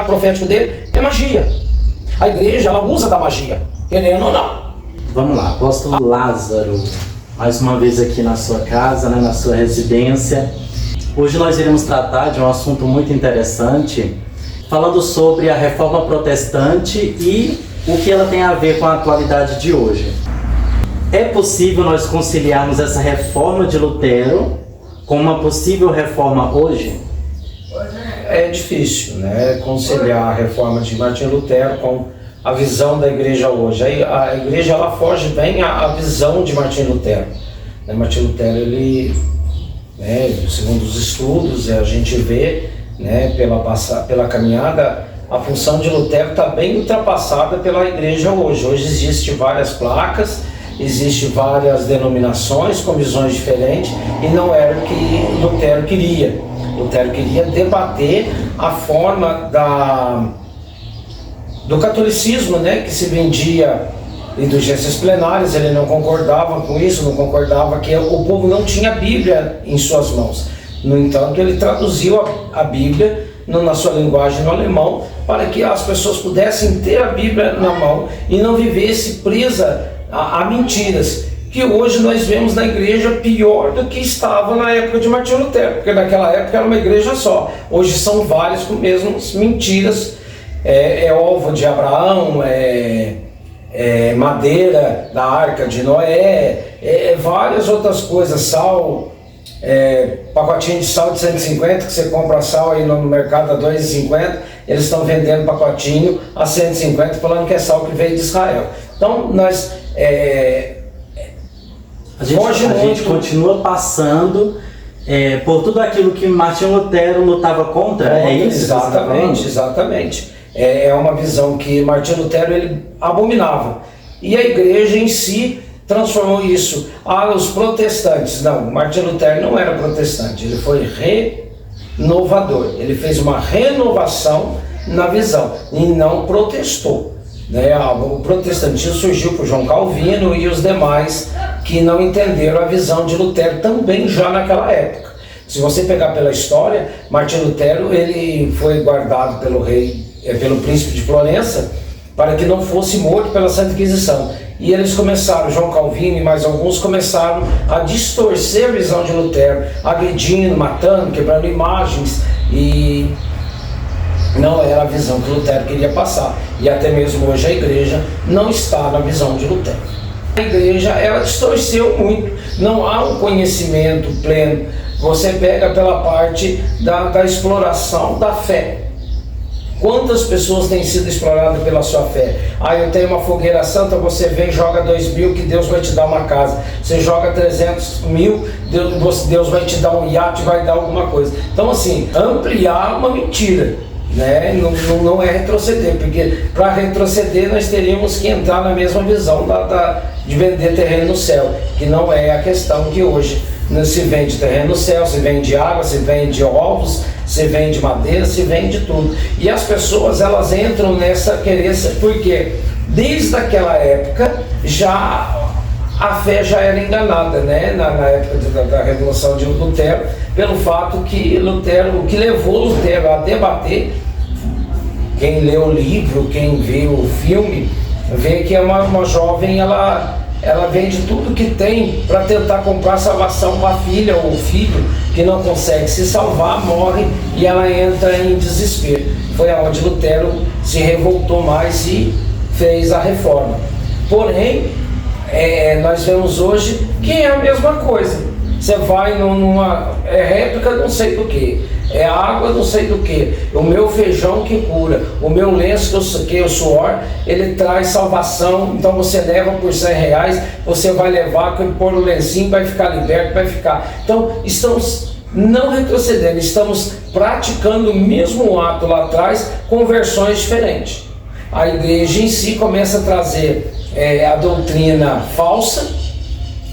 profético dele é magia. A igreja, ela usa da magia, querendo ou não. Vamos lá, apóstolo Lázaro, mais uma vez aqui na sua casa, né, na sua residência. Hoje nós iremos tratar de um assunto muito interessante, falando sobre a reforma protestante e o que ela tem a ver com a atualidade de hoje. É possível nós conciliarmos essa reforma de Lutero com uma possível reforma hoje? É difícil, né, conciliar a reforma de Martinho Lutero com a visão da igreja hoje. A igreja, ela foge bem à visão de Martinho Lutero. Martinho Lutero, ele, né, segundo os estudos, a gente vê, né, pela caminhada, a função de Lutero está bem ultrapassada pela igreja hoje. Hoje existem várias placas, existem várias denominações com visões diferentes, e não era o que Lutero queria. Lutero queria debater a forma do catolicismo, né, que se vendia indulgências plenárias. Ele não concordava com isso, não concordava que o povo não tinha a Bíblia em suas mãos. No entanto, ele traduziu a Bíblia na sua linguagem no alemão, para que as pessoas pudessem ter a Bíblia na mão e não vivesse presa a mentiras, que hoje nós vemos na igreja pior do que estava na época de Martinho Lutero, porque naquela época era uma igreja só. Hoje são várias com mesmas mentiras, ovo de Abraão, madeira da Arca de Noé, várias outras coisas, sal, pacotinho de sal de 150, que você compra sal aí no mercado a 2,50, eles estão vendendo pacotinho a 150, falando que é sal que veio de Israel. Então nós a gente continua passando por tudo aquilo que Martinho Lutero lutava contra, é isso? Exatamente. É uma visão que Martinho Lutero ele abominava. E a igreja em si transformou isso. Os protestantes, não, Martinho Lutero não era protestante, ele foi renovador. Ele fez uma renovação na visão e não protestou. O protestantismo surgiu por João Calvino e os demais que não entenderam a visão de Lutero também já naquela época. Se você pegar pela história, Martinho Lutero ele foi guardado pelo príncipe de Florença para que não fosse morto pela Santa Inquisição. E eles começaram, João Calvino e mais alguns começaram a distorcer a visão de Lutero, agredindo, matando, quebrando imagens, e não era a visão que Lutero queria passar. E até mesmo hoje a igreja não está na visão de Lutero. A igreja, ela distorceu muito, não há um conhecimento pleno. Você pega pela parte da exploração da fé. Quantas pessoas têm sido exploradas pela sua fé? Eu tenho uma fogueira santa, você vem e joga 2.000 que Deus vai te dar uma casa. Você joga 300.000, Deus vai te dar um iate, vai dar alguma coisa. Então assim, ampliar uma mentira, né? Não é retroceder, porque para retroceder nós teríamos que entrar na mesma visão de vender terreno no céu, que não é a questão que hoje se vende terreno no céu, se vende água, se vende ovos, se vende madeira, se vende tudo. E as pessoas, elas entram nessa querência, porque desde aquela época a fé já era enganada, né? Na época da Revolução de Lutero, pelo fato que o que levou Lutero a debater, quem lê o livro, quem vê o filme, vê que é uma jovem, ela vende tudo que tem para tentar comprar salvação para a filha ou o filho que não consegue se salvar, morre, e ela entra em desespero. Foi aonde Lutero se revoltou mais e fez a reforma. Porém, nós vemos hoje que é a mesma coisa. Você vai numa réplica não sei do que, água não sei do que, o meu feijão que cura, o meu lenço que o suor, ele traz salvação. Então você leva por R$100, você vai levar, pôr o lencinho, vai ficar liberto, vai ficar. Então estamos não retrocedendo, estamos praticando o mesmo ato lá atrás com versões diferentes. A igreja em si começa a trazer a doutrina falsa,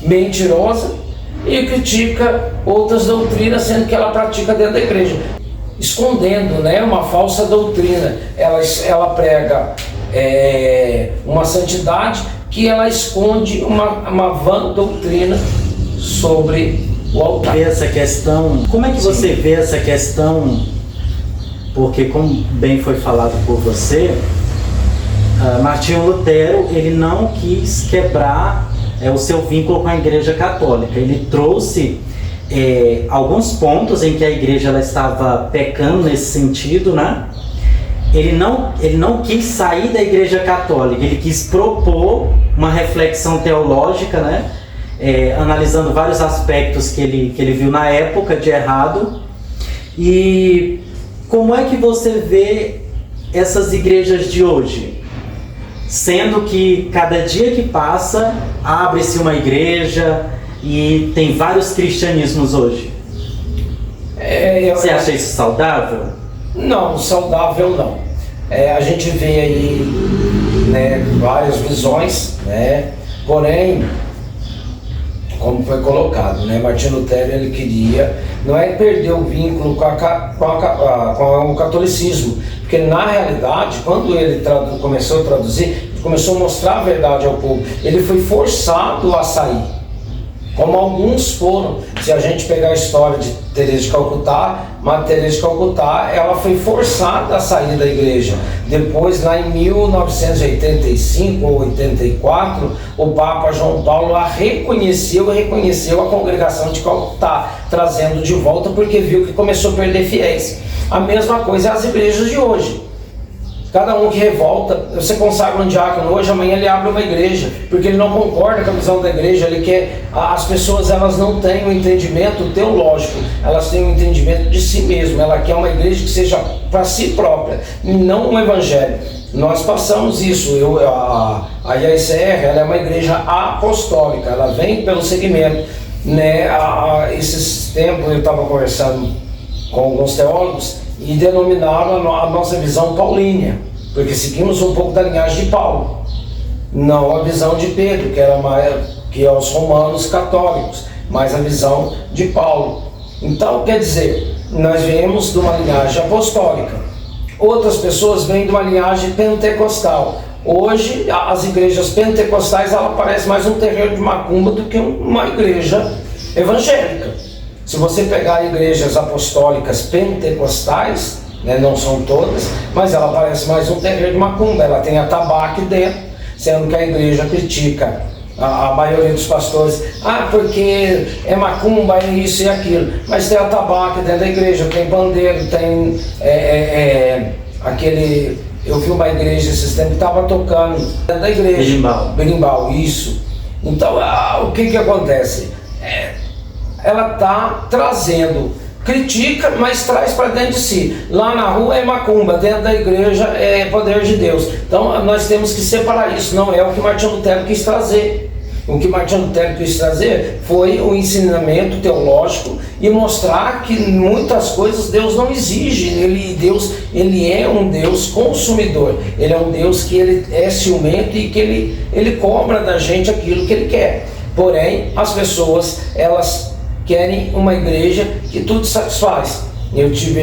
mentirosa, e critica outras doutrinas, sendo que ela pratica dentro da igreja, escondendo, né, uma falsa doutrina. Ela prega uma santidade que ela esconde uma vã doutrina sobre o altar. Essa questão, como é que você vê essa questão porque como bem foi falado por você, Martinho Lutero, ele não quis quebrar o seu vínculo com a Igreja Católica. Ele trouxe alguns pontos em que a Igreja ela estava pecando nesse sentido, né? Ele não quis sair da Igreja Católica, ele quis propor uma reflexão teológica, né? Analisando vários aspectos que ele viu na época de errado. E como é que você vê essas igrejas de hoje? Sendo que cada dia que passa, abre-se uma igreja e tem vários cristianismos hoje. Você acha isso saudável? Não, saudável não. A gente vê aí, né, várias visões, né? Porém, como foi colocado, né, Martinho Lutero, ele queria, não é perder o vínculo com o catolicismo, porque na realidade, quando ele começou a traduzir, ele começou a mostrar a verdade ao povo, ele foi forçado a sair, como alguns foram. Se a gente pegar a história de Teresa de Calcutá, Madre Teresa de Calcutá, ela foi forçada a sair da igreja. Depois, lá em 1985 ou 84, o Papa João Paulo a reconheceu a congregação de Calcutá, trazendo de volta porque viu que começou a perder fiéis. A mesma coisa as igrejas de hoje. Cada um que revolta, você consagra um diácono hoje, amanhã ele abre uma igreja, porque ele não concorda com a visão da igreja, ele quer, as pessoas elas não têm um entendimento teológico, elas têm um entendimento de si mesmo, ela quer uma igreja que seja para si própria, não um evangelho. Nós passamos isso, a IACR, ela é uma igreja apostólica, ela vem pelo segmento, né? Esses tempos eu estava conversando com alguns teólogos, e denominaram a nossa visão paulínea, porque seguimos um pouco da linhagem de Paulo, não a visão de Pedro, que é os romanos católicos, mas a visão de Paulo. Então, quer dizer, nós viemos de uma linhagem apostólica, outras pessoas vêm de uma linhagem pentecostal. Hoje, as igrejas pentecostais, ela parece mais um terreiro de macumba do que uma igreja evangélica. Se você pegar igrejas apostólicas pentecostais, né, não são todas, mas ela parece mais um terreiro de macumba, ela tem atabaque dentro, sendo que a igreja critica a maioria dos pastores, porque é macumba, é isso e aquilo, mas tem atabaque dentro da igreja, tem pandeiro, tem aquele... Eu vi uma igreja esses tempos que estava tocando dentro da igreja. Berimbau, isso. Então, o que acontece? Ela está trazendo, critica, mas traz para dentro de si. Lá na rua é macumba, dentro da igreja é poder de Deus. Então nós temos que separar isso, não é o que Martinho Lutero quis trazer. O que Martinho Lutero quis trazer foi o ensinamento teológico e mostrar que muitas coisas Deus não exige. Ele é um Deus consumidor, ele é um Deus que ele é ciumento e que ele cobra da gente aquilo que ele quer. Porém, as pessoas, elas querem uma igreja que tudo satisfaz. Eu tive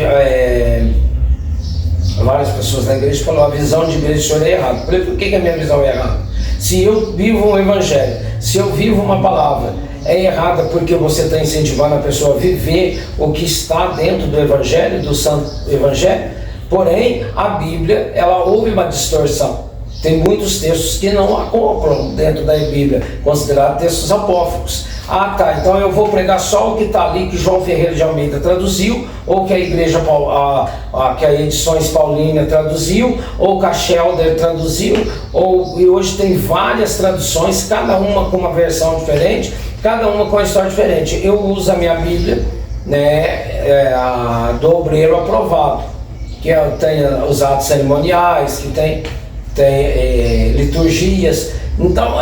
várias pessoas na igreja que falaram: a visão de igreja do senhor é errada. Eu falei: por que a minha visão é errada? Se eu vivo um evangelho, se eu vivo uma palavra, é errada porque você está incentivando a pessoa a viver o que está dentro do evangelho, do santo evangelho. Porém, a Bíblia, ela houve uma distorção. Tem muitos textos que não acoplam dentro da Bíblia, considerados textos apócrifos. Então eu vou pregar só o que está ali, que João Ferreira de Almeida traduziu, ou que a igreja, que a Edições Paulínia traduziu, ou que a Shelder traduziu, e hoje tem várias traduções, cada uma com uma versão diferente, cada uma com uma história diferente. Eu uso a minha Bíblia, né, do Obreiro Aprovado, que tem os atos cerimoniais, que tem liturgias. Então,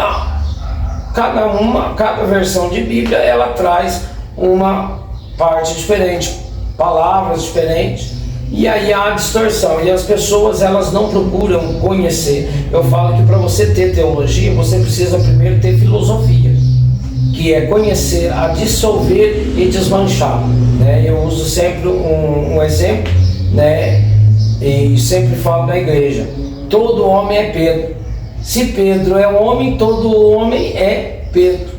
cada versão de Bíblia, ela traz uma parte diferente, palavras diferentes, e aí há a distorção, e as pessoas, elas não procuram conhecer. Eu falo que para você ter teologia, você precisa primeiro ter filosofia, que é conhecer, a dissolver e desmanchar, né? Eu uso sempre um exemplo, né? E sempre falo na igreja: todo homem é Pedro. Se Pedro é homem, todo homem é Pedro.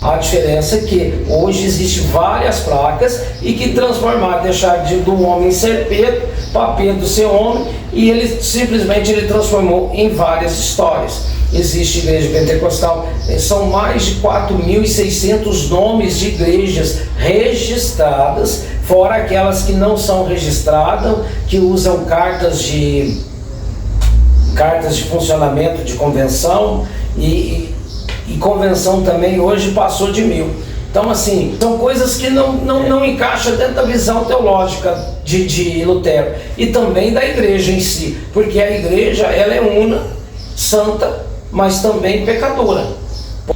A diferença é que hoje existem várias placas e que transformaram, deixar do homem ser Pedro para Pedro ser homem, e ele simplesmente transformou em várias histórias. Existe igreja pentecostal, são mais de 4.600 nomes de igrejas registradas, fora aquelas que não são registradas, que usam cartas de funcionamento de convenção, e convenção também hoje passou de 1.000. Então, assim, são coisas que não encaixam dentro da visão teológica de Lutero e também da igreja em si, porque a igreja, ela é una, santa, mas também pecadora.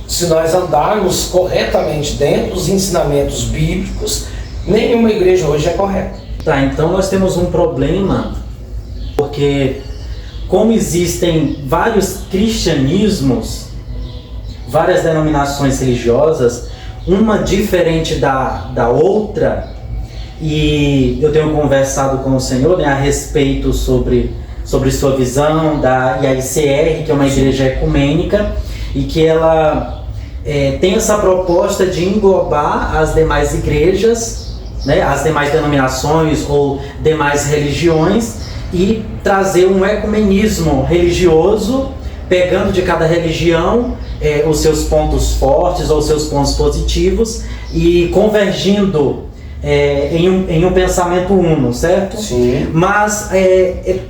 Se nós andarmos corretamente dentro dos ensinamentos bíblicos, nenhuma igreja hoje é correta. Tá, então nós temos um problema, porque como existem vários cristianismos, várias denominações religiosas, uma diferente da outra, e eu tenho conversado com o Senhor, né, a respeito sobre sua visão da IAICR, que é uma igreja ecumênica, e que ela tem essa proposta de englobar as demais igrejas, né, as demais denominações ou demais religiões, e trazer um ecumenismo religioso, pegando de cada religião os seus pontos fortes ou os seus pontos positivos e convergindo em um pensamento uno, certo? Sim. Mas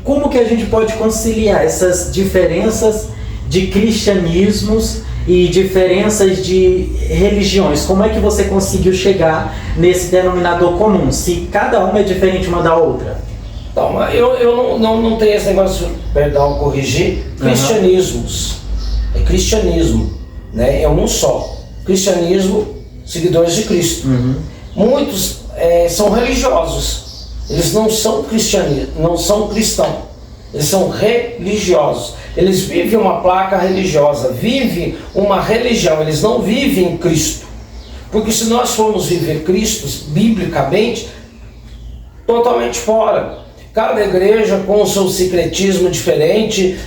como que a gente pode conciliar essas diferenças de cristianismos e diferenças de religiões? Como é que você conseguiu chegar nesse denominador comum, se cada uma é diferente uma da outra? Então, eu não tenho esse negócio, perdão, corrigir, cristianismos. É cristianismo, né? É um só. Cristianismo, seguidores de Cristo. Muitos são religiosos. Eles não são não são cristãos. Eles são religiosos. Eles vivem uma placa religiosa, vivem uma religião. Eles não vivem Cristo. Porque se nós formos viver Cristo, biblicamente, totalmente fora. Cada igreja com o seu secretismo diferente,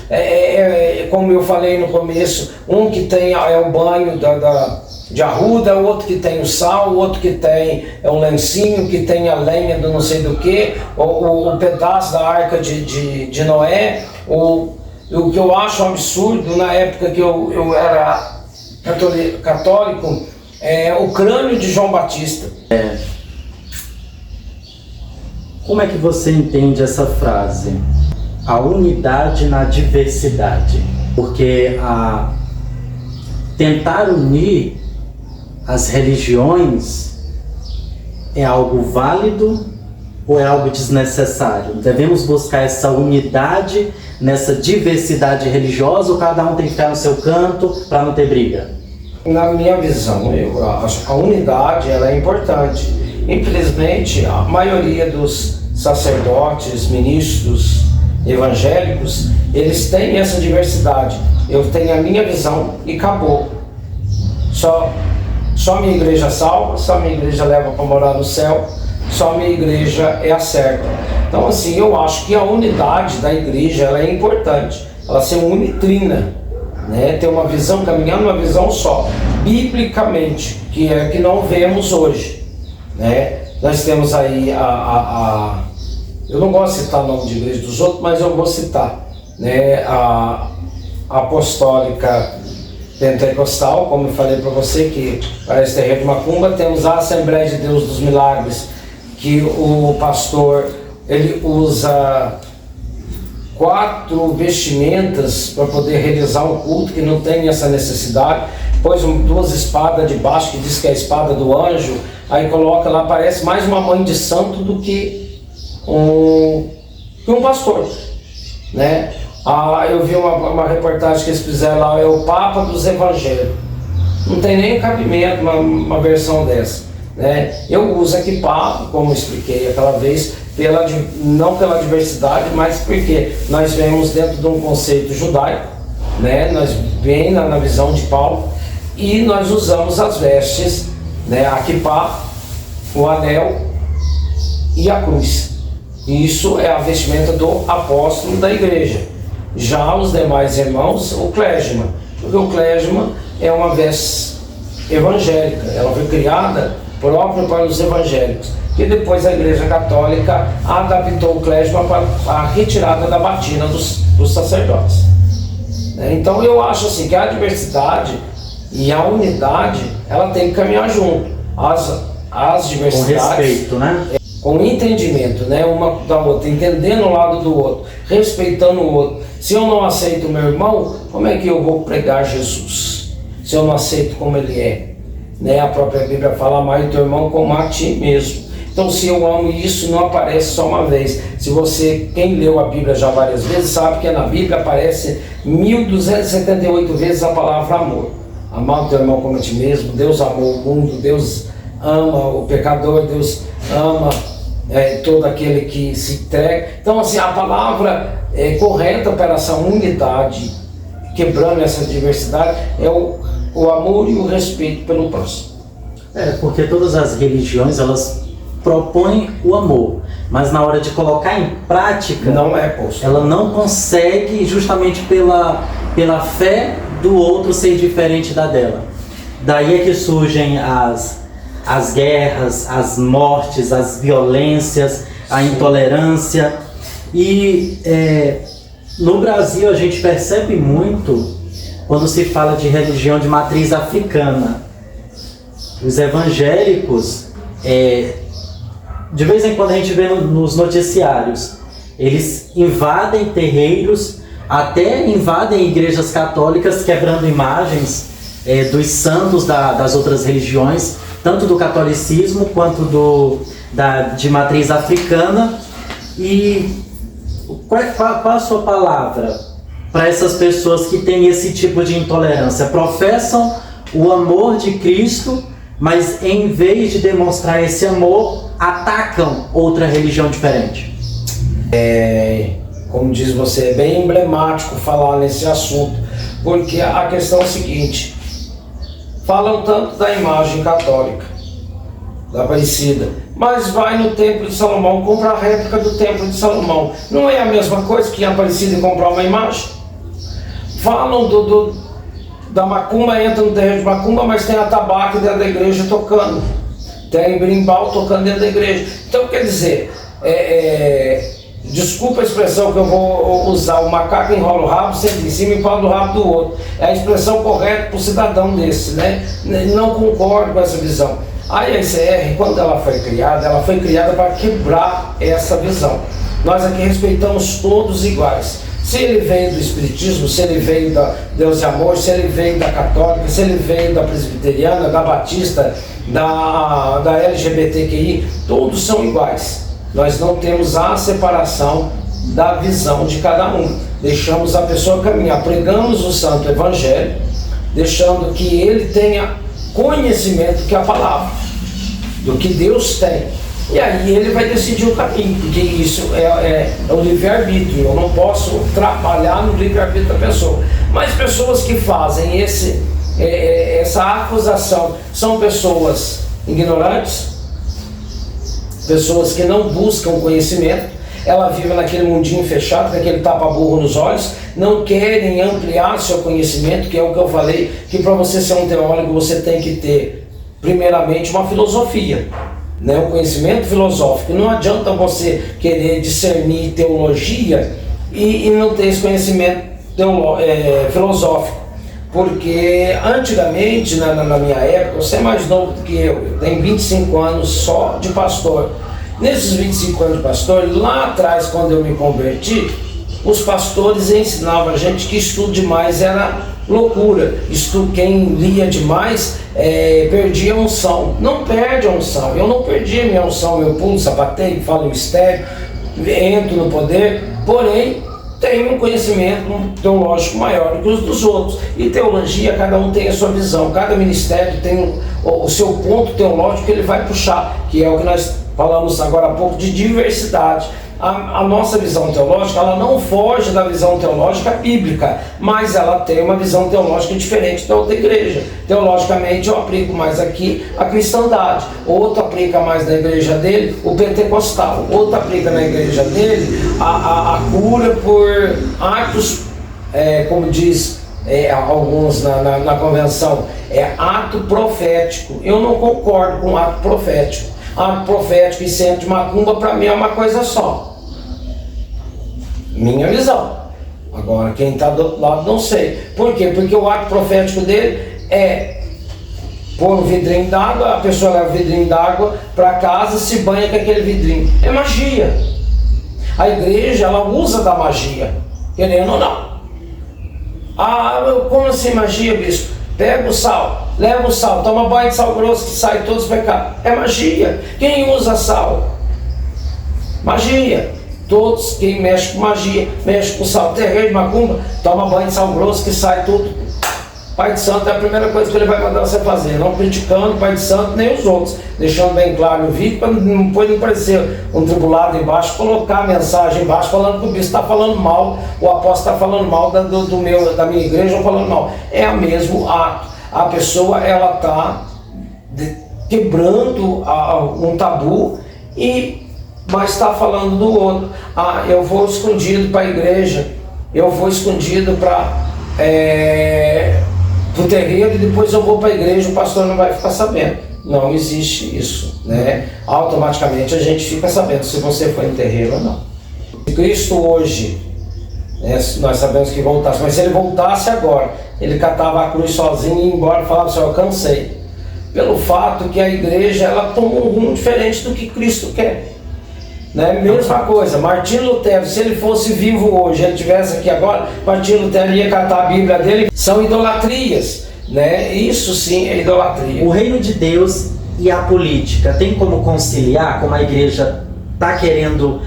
como eu falei no começo, um que tem o banho de arruda, outro que tem o sal, outro que tem um lencinho, que tem a lenha do não sei do que, o pedaço da arca de Noé, o que eu acho um absurdo na época que eu era católico, o crânio de João Batista. Como é que você entende essa frase? A unidade na diversidade. Porque tentar unir as religiões é algo válido ou é algo desnecessário? Devemos buscar essa unidade nessa diversidade religiosa, ou cada um tem que ficar no seu canto para não ter briga? Na minha visão, eu acho que a unidade ela é importante. Infelizmente, a maioria dos sacerdotes, ministros evangélicos, eles têm essa diversidade. Eu tenho a minha visão e acabou. Só minha igreja salva, só minha igreja leva para morar no céu, só minha igreja é a certa. Então, assim, eu acho que a unidade da igreja ela é importante. Ela ser unitrina, né? Ter uma visão, caminhando uma visão só, biblicamente, que é que não vemos hoje. Né? Nós temos aí eu não gosto de citar o nome de igreja dos outros, mas eu vou citar, né? A apostólica pentecostal, como eu falei para você, que parece terreiro de macumba. Temos a Assembleia de Deus dos Milagres, que o pastor ele usa 4 vestimentas para poder realizar um culto, que não tem essa necessidade. Pôs 2 espadas de baixo, que diz que é a espada do anjo, aí coloca lá, parece mais uma mãe de santo do que um pastor, né? Eu vi uma reportagem que eles fizeram lá, é o Papa dos Evangelhos. Não tem nem cabimento uma versão dessa, né? Eu uso equipado, como eu expliquei aquela vez, não pela diversidade, mas porque nós vemos dentro de um conceito judaico, né? Nós vem na visão de Paulo, e nós usamos as vestes, né? A kippá, o anel e a cruz. Isso é a vestimenta do apóstolo da igreja. Já os demais irmãos, o clégima, porque o clégima é uma veste evangélica, ela foi criada própria para os evangélicos, que depois a Igreja Católica adaptou o clésima para a retirada da batina dos sacerdotes. Então eu acho assim que a diversidade e a unidade, ela tem que caminhar junto. As diversidades, com respeito, né? Com entendimento, né? Uma da outra, entendendo o lado do outro, respeitando o outro. Se eu não aceito o meu irmão, como é que eu vou pregar Jesus? Se eu não aceito como ele é, né? A própria Bíblia fala: amar o teu irmão como a ti mesmo. Então, se eu amo, isso não aparece só uma vez. Se você, quem leu a Bíblia já várias vezes, sabe que na Bíblia aparece 1278 vezes a palavra amor. Amar o teu irmão como a ti mesmo. Deus amou o mundo, Deus ama o pecador, Deus ama todo aquele que se entrega. Então, assim, a palavra correta para essa unidade, quebrando essa diversidade, é o amor e o respeito pelo próximo. Porque todas as religiões, elas propõem o amor, mas na hora de colocar em prática, não é posto. Ela não consegue, justamente pela fé do outro ser diferente da dela. Daí é que surgem as guerras, as mortes, as violências, a intolerância. E no Brasil a gente percebe muito quando se fala de religião de matriz africana. Os evangélicos, de vez em quando a gente vê nos noticiários, eles invadem terreiros, até invadem igrejas católicas, quebrando imagens dos santos das outras religiões, tanto do catolicismo quanto de matriz africana. E qual a sua palavra para essas pessoas que têm esse tipo de intolerância? Professam o amor de Cristo, mas em vez de demonstrar esse amor, atacam outra religião diferente. Como diz você, é bem emblemático falar nesse assunto, porque a questão é a seguinte: falam tanto da imagem católica, da Aparecida, mas vai no Templo de Salomão, compra a réplica do Templo de Salomão. Não é a mesma coisa que a Aparecida comprar uma imagem? Falam da macumba, entra no terreiro de macumba, mas tem atabaque dentro da igreja tocando, tem brimbal tocando dentro da igreja. Então, quer dizer, desculpa a expressão que eu vou usar: o macaco enrola o rabo, senta em cima e fala do rabo do outro. É a expressão correta para o cidadão desse, né? Não concordo com essa visão. A ICR, quando ela foi criada para quebrar essa visão. Nós aqui respeitamos todos iguais. Se ele veio do Espiritismo, se ele veio da Deus e Amor, se ele veio da Católica, se ele veio da Presbiteriana, da Batista, da LGBTQI, todos são iguais. Nós não temos a separação da visão de cada um. Deixamos a pessoa caminhar, pregamos o Santo Evangelho, deixando que ele tenha conhecimento que é a palavra, do que Deus tem. E aí ele vai decidir o caminho, porque isso é o livre-arbítrio. Eu não posso trabalhar no livre-arbítrio da pessoa. Mas pessoas que fazem essa acusação são pessoas ignorantes, pessoas que não buscam conhecimento. Ela vive naquele mundinho fechado, com aquele tapa-burro nos olhos, não querem ampliar seu conhecimento, que é o que eu falei, que para você ser um teólogo você tem que ter, primeiramente, uma filosofia, né? Um conhecimento filosófico. Não adianta você querer discernir teologia e não ter esse conhecimento filosófico, porque antigamente, na minha época, você é mais novo do que eu tenho 25 anos só de pastor. Nesses 25 anos de pastor, lá atrás, quando eu me converti, os pastores ensinavam a gente que estudo demais era loucura. Quem lia demais perdia a unção. Não perde a unção. Eu não perdi a minha unção, eu pulo, sapateio, falo mistério, entro no poder, porém tenho um conhecimento teológico maior do que os dos outros. E teologia, cada um tem a sua visão, cada ministério tem o seu ponto teológico que ele vai puxar, que é o que nós falamos agora há pouco de diversidade. A nossa visão teológica, ela não foge da visão teológica bíblica, mas ela tem uma visão teológica diferente da outra igreja. Teologicamente eu aplico mais aqui a cristandade, outro aplica mais na igreja dele o pentecostal, outro aplica na igreja dele a cura por atos, como diz alguns na convenção, é ato profético. Eu não concordo com ato profético. Ato profético e centro de macumba, para mim, é uma coisa só. Minha visão. Agora, quem está do outro lado, não sei. Por quê? Porque o ato profético dele é pôr um vidrinho d'água, a pessoa leva o vidrinho d'água para casa, se banha com aquele vidrinho. É magia. A igreja, ela usa da magia, querendo ou não. Como assim magia, bispo? Pega o sal, leva o sal, toma banho de sal grosso que sai todos os pecados. É magia. Quem usa sal? Magia. Todos, quem mexe com magia, mexe com sal. Terreiro de macumba, toma banho de sal grosso que sai tudo. Pai de Santo é a primeira coisa que ele vai mandar você fazer, não criticando o Pai de Santo nem os outros, deixando bem claro no vídeo para não parecer um tribulado embaixo, colocar a mensagem embaixo falando que o bispo está falando mal, o apóstolo está falando mal da minha igreja, ou falando mal. É o mesmo ato. A pessoa, ela está quebrando um tabu, mas está falando do outro. Eu vou escondido para a igreja, eu vou escondido para o terreiro e depois eu vou para a igreja, o pastor não vai ficar sabendo. Não existe isso, né? Automaticamente a gente fica sabendo se você foi em terreiro ou não. Cristo hoje, nós sabemos que voltasse, mas se ele voltasse agora, ele catava a cruz sozinho e ia embora e falava assim: eu cansei. Pelo fato que a igreja, ela tomou um rumo diferente do que Cristo quer. Né? Mesma coisa, Martinho Lutero, se ele fosse vivo hoje, ele estivesse aqui agora, Martinho Lutero ia catar a Bíblia dele. São idolatrias, né? Isso sim é idolatria. O reino de Deus e a política tem como conciliar? Como a igreja está querendo,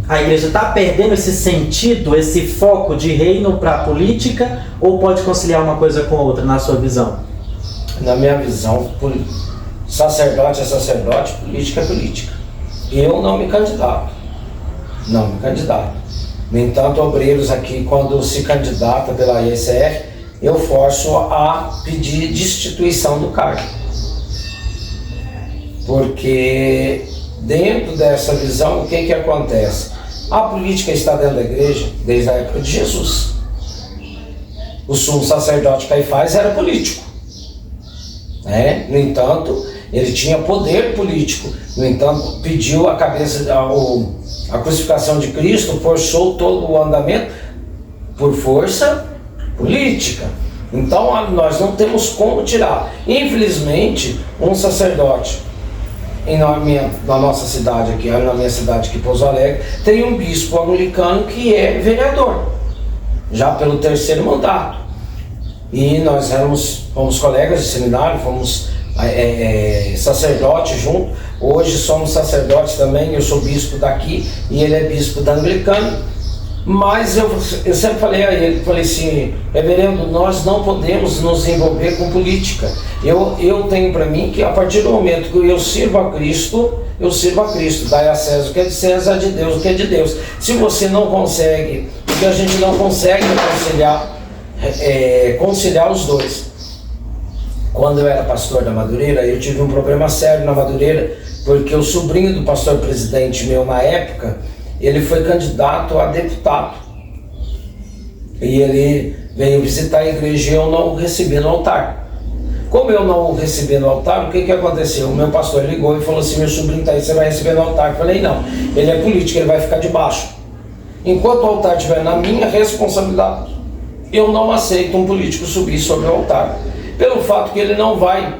a igreja está perdendo esse sentido, esse foco de reino para a política, ou pode conciliar uma coisa com a outra, na sua visão? Na minha visão, sacerdote é sacerdote, política é política. Eu não me candidato. No entanto, obreiros aqui, quando se candidata pela IECF, eu forço a pedir destituição do cargo. Porque dentro dessa visão, o que acontece? A política está dentro da igreja desde a época de Jesus. O sumo sacerdote Caifás era político. No entanto, ele tinha poder político. No entanto, pediu a crucificação de Cristo, forçou todo o andamento por força política. Então, nós não temos como tirar. Infelizmente, um sacerdote na nossa cidade aqui, na minha cidade aqui, Pouso Alegre, tem um bispo anglicano que é vereador, já pelo 3º mandato. E nós fomos colegas de seminário, fomos sacerdote junto. Hoje somos sacerdotes também, eu sou bispo daqui e ele é bispo da anglicana. Mas eu sempre falei a ele, falei assim: reverendo, nós não podemos nos envolver com política. Eu tenho para mim que a partir do momento que eu sirvo a Cristo, dai a César o que é de César, a de Deus o que é de Deus. Se você não consegue, porque a gente não consegue conciliar os dois. Quando eu era pastor da Madureira, eu tive um problema sério na Madureira, porque o sobrinho do pastor presidente meu na época, ele foi candidato a deputado. E ele veio visitar a igreja e eu não o recebi no altar. Como eu não o recebi no altar, o que aconteceu? O meu pastor ligou e falou assim: meu sobrinho está aí, você vai receber no altar. Eu falei: não, ele é político, ele vai ficar debaixo. Enquanto o altar estiver na minha responsabilidade, eu não aceito um político subir sobre o altar. Pelo fato que ele não vai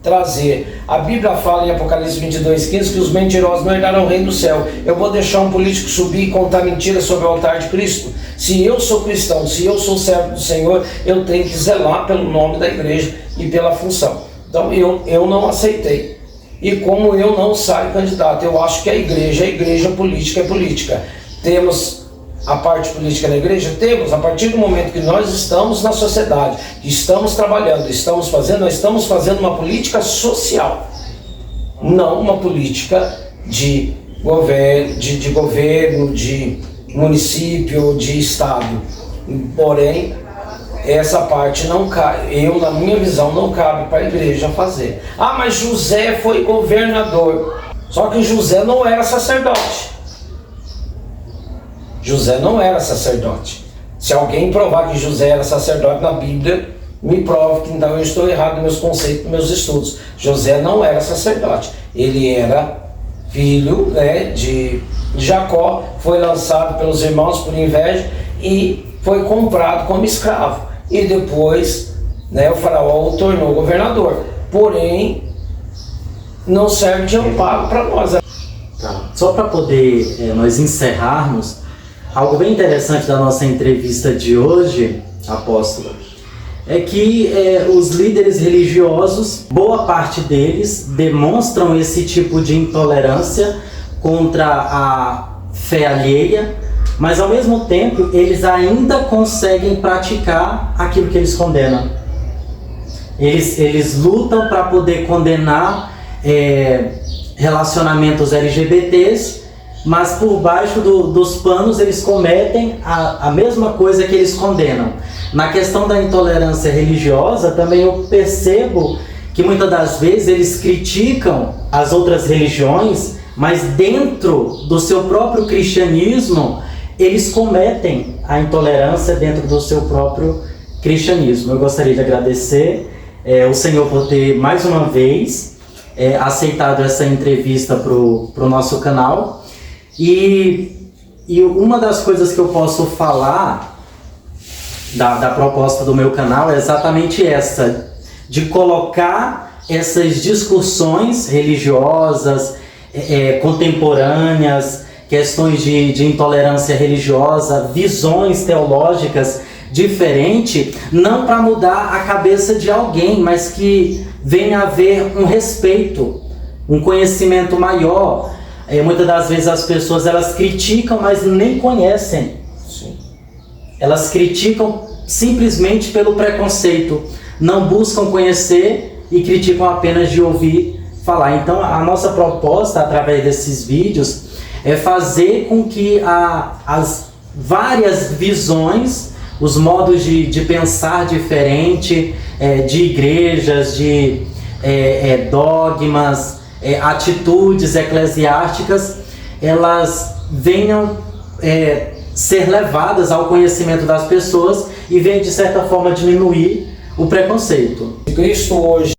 trazer. A Bíblia fala em Apocalipse 22:15 que os mentirosos não herdarão o reino do céu. Eu vou deixar um político subir e contar mentiras sobre o altar de Cristo? Se eu sou cristão, se eu sou servo do Senhor, eu tenho que zelar pelo nome da igreja e pela função. Então eu não aceitei. E como eu não saio candidato, eu acho que a igreja, política é política. Temos a parte política na igreja? Temos. A partir do momento que nós estamos na sociedade, que estamos trabalhando, nós estamos fazendo uma política social, não uma política de governo, de município, de estado. Porém, essa parte não cabe, na minha visão, não cabe para a igreja fazer. Mas José foi governador. Só que José não era sacerdote. Se alguém provar que José era sacerdote na Bíblia, me prove que então eu estou errado nos meus conceitos, nos meus estudos. José não era sacerdote, ele era filho, né, de Jacó, foi lançado pelos irmãos por inveja e foi comprado como escravo. E depois, né, o faraó o tornou governador. Porém, não serve de amparo para nós. Tá. Só para poder nós encerrarmos, algo bem interessante da nossa entrevista de hoje, apóstolo, é que os líderes religiosos, boa parte deles, demonstram esse tipo de intolerância contra a fé alheia, mas ao mesmo tempo eles ainda conseguem praticar aquilo que eles condenam. Eles lutam para poder condenar relacionamentos LGBTs, mas por baixo dos panos eles cometem a mesma coisa que eles condenam. Na questão da intolerância religiosa, também eu percebo que muitas das vezes eles criticam as outras religiões, mas dentro do seu próprio cristianismo, eles cometem a intolerância dentro do seu próprio cristianismo. Eu gostaria de agradecer o Senhor por ter mais uma vez aceitado essa entrevista para o nosso canal. E uma das coisas que eu posso falar da proposta do meu canal é exatamente essa, de colocar essas discussões religiosas, contemporâneas, questões de intolerância religiosa, visões teológicas diferentes, não para mudar a cabeça de alguém, mas que venha a haver um respeito, um conhecimento maior. Muitas das vezes as pessoas elas criticam, mas nem conhecem. Sim. Elas criticam simplesmente pelo preconceito, não buscam conhecer e criticam apenas de ouvir falar. Então a nossa proposta através desses vídeos é fazer com que as várias visões, os modos de pensar diferente, de igrejas, de dogmas, atitudes eclesiásticas, elas venham ser levadas ao conhecimento das pessoas e venham de certa forma diminuir o preconceito. Cristo hoje